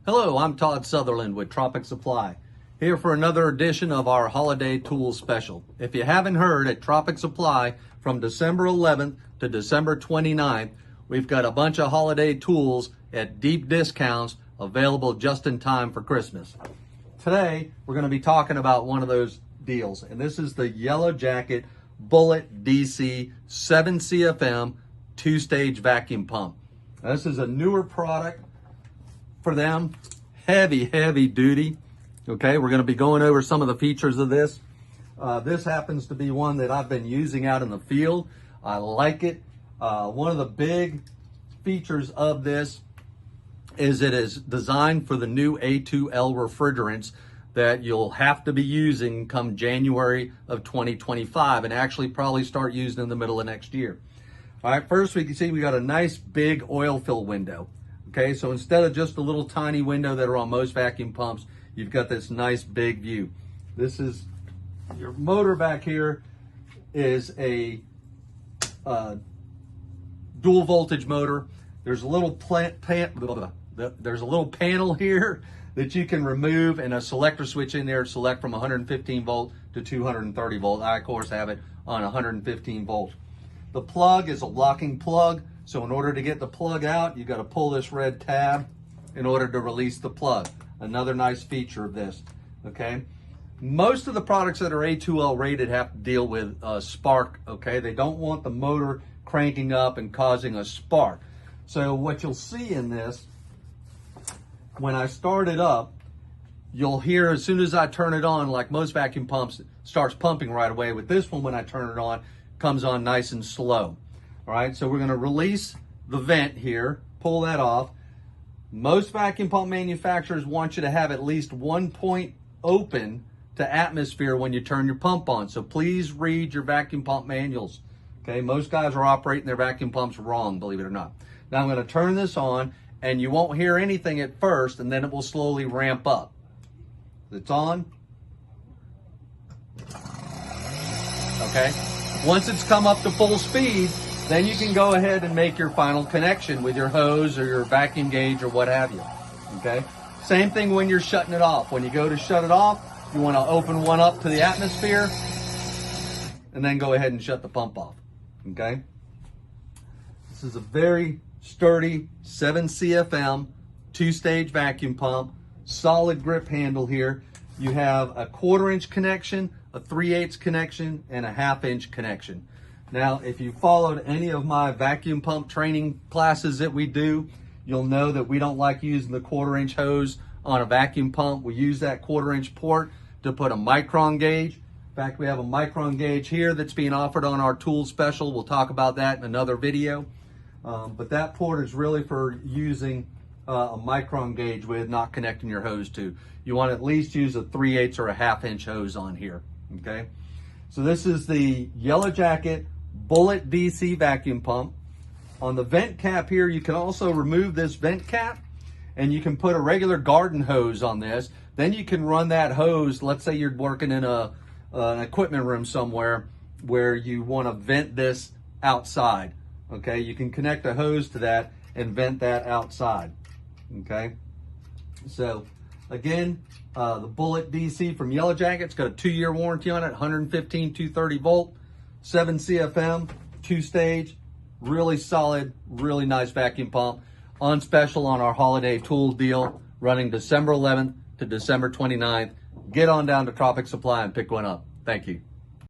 Hello, I'm Tod Sutherland with Tropic Supply, here for another edition of our Holiday Tools Special. If you haven't heard, at Tropic Supply, from December 11th to December 29th, we've got a bunch of holiday tools at deep discounts available just in time for Christmas. Today, we're going to be talking about one of those deals, and this is the Yellow Jacket Bullet DC 7 CFM 2-stage vacuum pump. Now, this is a newer product for them, heavy duty. Okay, we're going to be going over some of the features of this. This happens to be one that I've been using out in the field. I like it. One of the big features of this is it is designed for the new A2L refrigerants that you'll have to be using come January of 2025 and actually probably start using in the middle of next year. All right, first we can see we got a nice big oil fill window. Okay, so instead of just a little tiny window that are on most vacuum pumps, you've got this nice big view. This is your motor back here is a dual voltage motor. There's a little there's a little panel here that you can remove and a selector switch in there to select from 115 volt to 230 volt. I of course have it on 115 volt. The plug is a locking plug. So in order to get the plug out, you got to pull this red tab in order to release the plug. Another nice feature of this, okay? Most of the products that are A2L rated have to deal with a spark, okay? They don't want the motor cranking up and causing a spark. So what you'll see in this, when I start it up, you'll hear as soon as I turn it on, like most vacuum pumps, it starts pumping right away. With this one, when I turn it on, it comes on nice and slow. All right, so we're going to release the vent here, pull that off. Most vacuum pump manufacturers want you to have at least one point open to atmosphere when you turn your pump on. So please read your vacuum pump manuals. Okay, most guys are operating their vacuum pumps wrong, believe it or not. Now I'm going to turn this on, and you won't hear anything at first, and then it will slowly ramp up. It's on. Okay, once it's come up to full speed, then you can go ahead and make your final connection with your hose or your vacuum gauge or what have you, okay? Same thing when you're shutting it off. When you go to shut it off, you want to open one up to the atmosphere and then go ahead and shut the pump off, okay? This is a very sturdy 7 CFM 2-stage vacuum pump, solid grip handle here. You have a 1/4 inch connection, a 3/8 connection, and a 1/2 inch connection. Now, if you followed any of my vacuum pump training classes that we do, you'll know that we don't like using the 1/4 inch hose on a vacuum pump. We use that 1/4 inch port to put a micron gauge. In fact, we have a micron gauge here that's being offered on our tool special. We'll talk about that in another video. But that port is really for using a micron gauge with, not connecting your hose to. You want to at least use a 3/8 or a 1/2 inch hose on here, okay? So this is the Yellow Jacket Bullet DC vacuum pump. On the vent cap here, you can also remove this vent cap and you can put a regular garden hose on this. Then you can run that hose. Let's say you're working in an equipment room somewhere where you want to vent this outside. Okay, you can connect a hose to that and vent that outside. Okay, so again, the Bullet DC from Yellow Jacket, it's got a 2-year warranty on it, 115, 230 volt, 7 CFM, 2-stage, really solid, really nice vacuum pump. On special on our holiday tool deal, running December 11th to December 29th. Get on down to Tropic Supply and pick one up. Thank you.